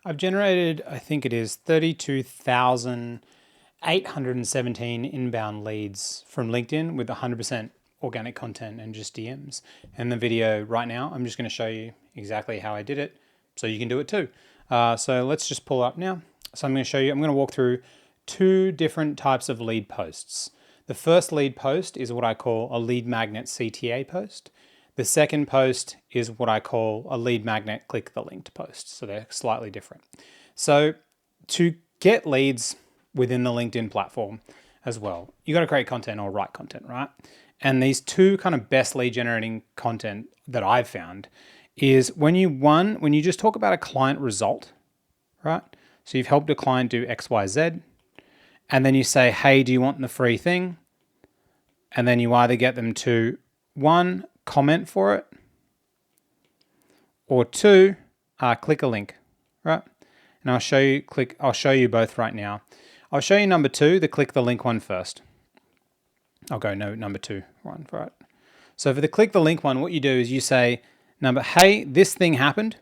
I've generated, I think it is 32,817 inbound leads from LinkedIn with 100% organic content and just DMs. In the video right now, I'm just going to show you exactly how I did it so you can do it too. So let's just pull up now. So I'm going to show you, I'm going to walk through two different types of lead posts. The first lead post is what I call a lead magnet CTA post. The second post is what I call a lead magnet click the linked post. So they're slightly different. So to get leads within the LinkedIn platform as well, you got to create content or write content, right? And these two kind of best lead generating content that I've found is when you just talk about a client result, right? So you've helped a client do X, Y, Z, and then you say, hey, do you want the free thing? And then you either get them to one, comment for it, or two, click a link, right? And I'll show you both right now. I'll show you number two, the click the link one first. I'll go number two one, right? So for the click the link one, what you do is you say, hey, this thing happened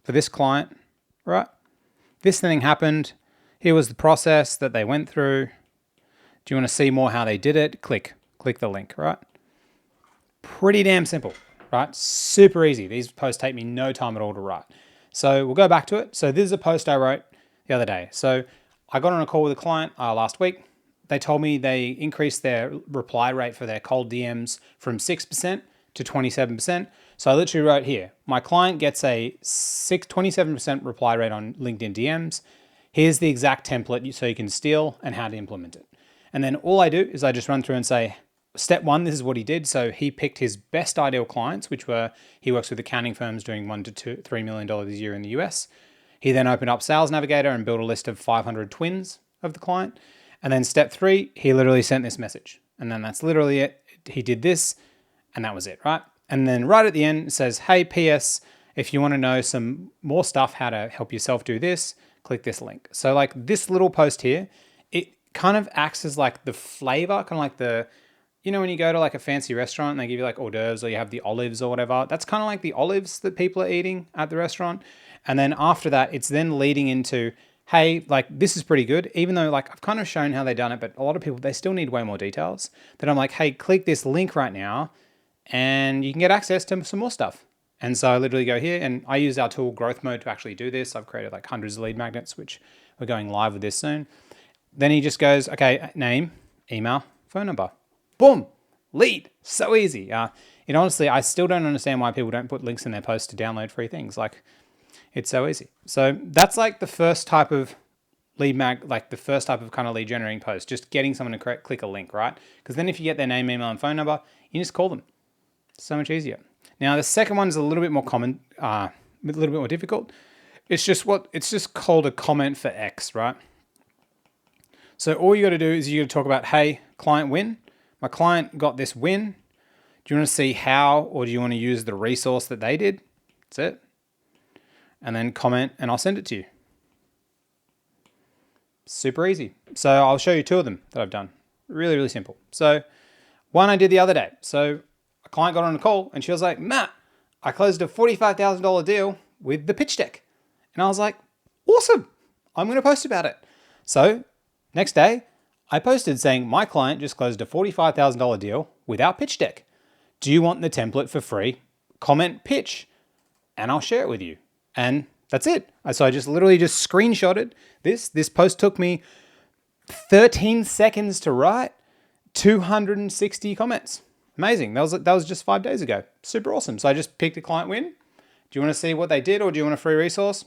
for this client, right? This thing happened. Here was the process that they went through. Do you want to see more how they did it? Click the link, right? Pretty damn simple, right? Super easy. These posts take me no time at all to write. So we'll go back to it. So this is a post I wrote the other day. So I got on a call with a client last week. They told me they increased their reply rate for their cold DMs from 6% to 27%. So I literally wrote here, my client gets a 27% reply rate on LinkedIn DMs. Here's the exact template so you can steal and how to implement it. And then all I do is I just run through and say, step one, this is what he did. So he picked his best ideal clients, which were, he works with accounting firms doing $1 to $3 million a year in the US. He then opened up Sales Navigator and built a list of 500 twins of the client. And then step three, he literally sent this message. And then that's literally it. He did this and that was it, right? And then right at the end, it says, hey, PS, if you want to know some more stuff, how to help yourself do this, click this link. So like this little post here, it kind of acts as like the flavor, kind of like the, you know, when you go to like a fancy restaurant and they give you like hors d'oeuvres or you have the olives or whatever, that's kind of like the olives that people are eating at the restaurant. And then after that, it's then leading into, hey, like this is pretty good. Even though like I've kind of shown how they done it, but a lot of people, they still need way more details. Then I'm like, hey, click this link right now and you can get access to some more stuff. And so I literally go here and I use our tool Growth Mode to actually do this. I've created like hundreds of lead magnets, which we're going live with this soon. Then he just goes, okay, name, email, phone number. Boom, lead, so easy. And honestly, I still don't understand why people don't put links in their posts to download free things. Like, it's so easy. So that's like the first type of the first type of kind of lead generating post, just getting someone to click a link, right? Because then if you get their name, email, and phone number, you just call them. So much easier. Now the second one is a little bit more common, a little bit more difficult. It's just called a comment for X, right? So all you got to do is you got to talk about, hey, client win. My client got this win. Do you want to see how, or do you want to use the resource that they did? That's it. And then comment and I'll send it to you. Super easy. So I'll show you two of them that I've done. Really, really simple. So one I did the other day. So a client got on a call and she was like, Matt, I closed a $45,000 deal with the pitch deck. And I was like, awesome. I'm going to post about it. So next day, I posted saying my client just closed a $45,000 deal with our pitch deck. Do you want the template for free? Comment pitch and I'll share it with you. And that's it. So I just literally just screenshotted this. This post took me 13 seconds to write, 260 comments. Amazing. That was just 5 days ago. Super awesome. So I just picked a client win. Do you want to see what they did or do you want a free resource?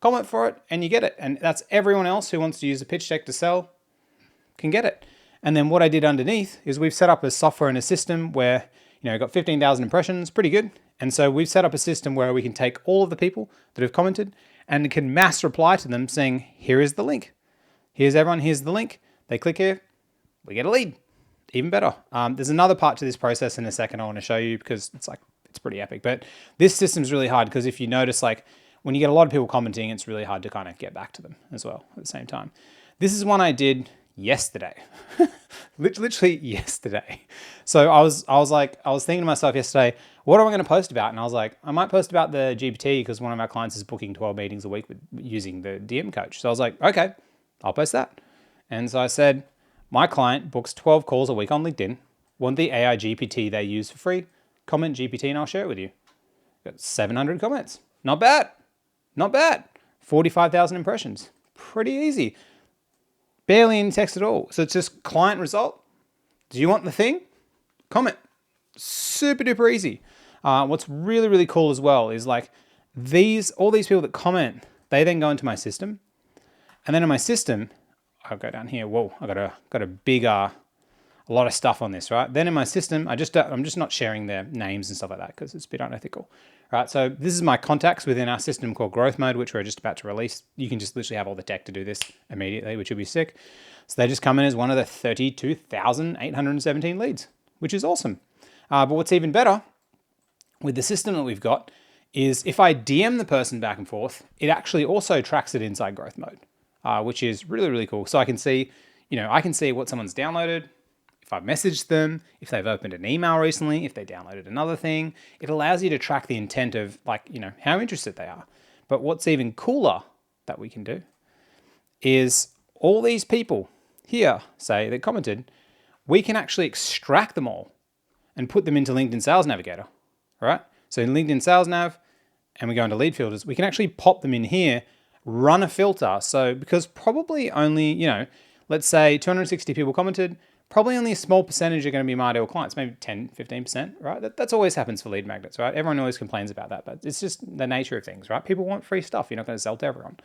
Comment for it and you get it. And that's everyone else who wants to use a pitch deck to sell can get it. And then what I did underneath is we've set up a software and a system where, got 15,000 impressions, pretty good. And so we've set up a system where we can take all of the people that have commented and can mass reply to them saying, here is the link. Here's everyone, here's the link. They click here, we get a lead. Even better. There's another part to this process in a second I want to show you because it's pretty epic. But this system's really hard because if you notice, like when you get a lot of people commenting, it's really hard to kind of get back to them as well at the same time. This is one I did yesterday, literally yesterday. So I was thinking to myself yesterday, what am I going to post about? And I was like, I might post about the GPT because one of our clients is booking 12 meetings a week using the DM coach. So I was like, okay, I'll post that. And so I said, my client books 12 calls a week on LinkedIn. Want the AI GPT they use for free? Comment GPT and I'll share it with you. Got 700 comments. Not bad. Not bad. 45,000 impressions. Pretty easy. Barely any text at all. So it's just client result. Do you want the thing? Comment. Super duper easy. What's really, really cool as well is like all these people that comment, they then go into my system. And then in my system, I'll go down here. Whoa, I got a big, a lot of stuff on this, right? Then in my system, I'm just not sharing their names and stuff like that because it's a bit unethical. Right, so this is my contacts within our system called Growth Mode, which we're just about to release. You can just literally have all the tech to do this immediately, which will be sick. So they just come in as one of the 32,817 leads, which is awesome. But what's even better with the system that we've got is if I DM the person back and forth, it actually also tracks it inside Growth Mode, which is really, really cool. So I can see, I can see what someone's downloaded, if I've messaged them, if they've opened an email recently, if they downloaded another thing. It allows you to track the intent of how interested they are. But what's even cooler that we can do is all these people here, say, that commented, we can actually extract them all and put them into LinkedIn Sales Navigator, all right? So in LinkedIn Sales Nav, and we go into lead filters, we can actually pop them in here, run a filter. So because probably only, let's say 260 people commented, probably only a small percentage are going to be my ideal clients, maybe 10, 15%, right? That's always happens for lead magnets, right? Everyone always complains about that, but it's just the nature of things, right? People want free stuff. You're not going to sell to everyone.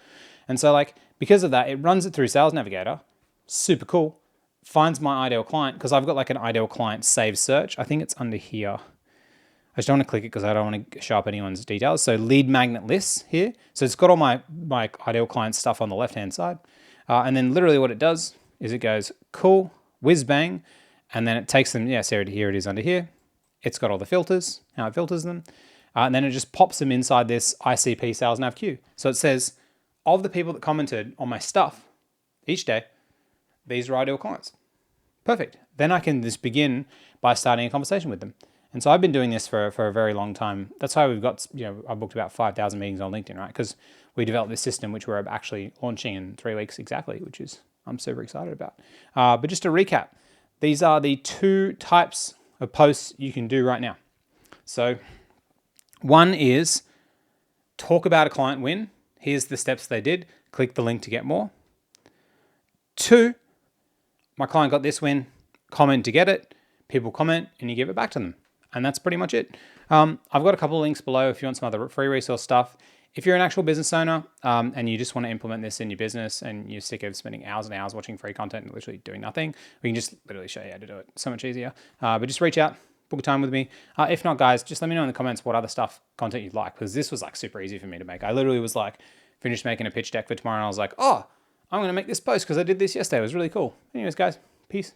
And so because of that, it runs it through Sales Navigator. Super cool. Finds my ideal client because I've got like an ideal client save search. I think it's under here. I just don't want to click it because I don't want to show up anyone's details. So lead magnet lists here. So it's got all my ideal client stuff on the left-hand side. And then literally what it does is it goes, cool, whiz bang, and then it takes them, here it is under here. It's got all the filters, how it filters them. And then it just pops them inside this ICP Sales Nav queue. So it says, of the people that commented on my stuff each day, these are ideal clients. Perfect. Then I can just begin by starting a conversation with them. And so I've been doing this for a very long time. That's why we've got, I booked about 5,000 meetings on LinkedIn, right? Because we developed this system, which we're actually launching in 3 weeks exactly, which is, I'm super excited about. But just to recap, these are the 2 types of posts you can do right now. So one is talk about a client win. Here's the steps they did. Click the link to get more. 2, my client got this win. Comment to get it. People comment and you give it back to them. And that's pretty much it. I've got a couple of links below if you want some other free resource stuff. If you're an actual business owner and you just want to implement this in your business and you're sick of spending hours and hours watching free content and literally doing nothing, we can just literally show you how to do it. So much easier. But just reach out, book a time with me. If not, guys, just let me know in the comments what other content you'd like, because this was super easy for me to make. I literally was finished making a pitch deck for tomorrow and I was like, oh, I'm going to make this post because I did this yesterday. It was really cool. Anyways, guys, peace.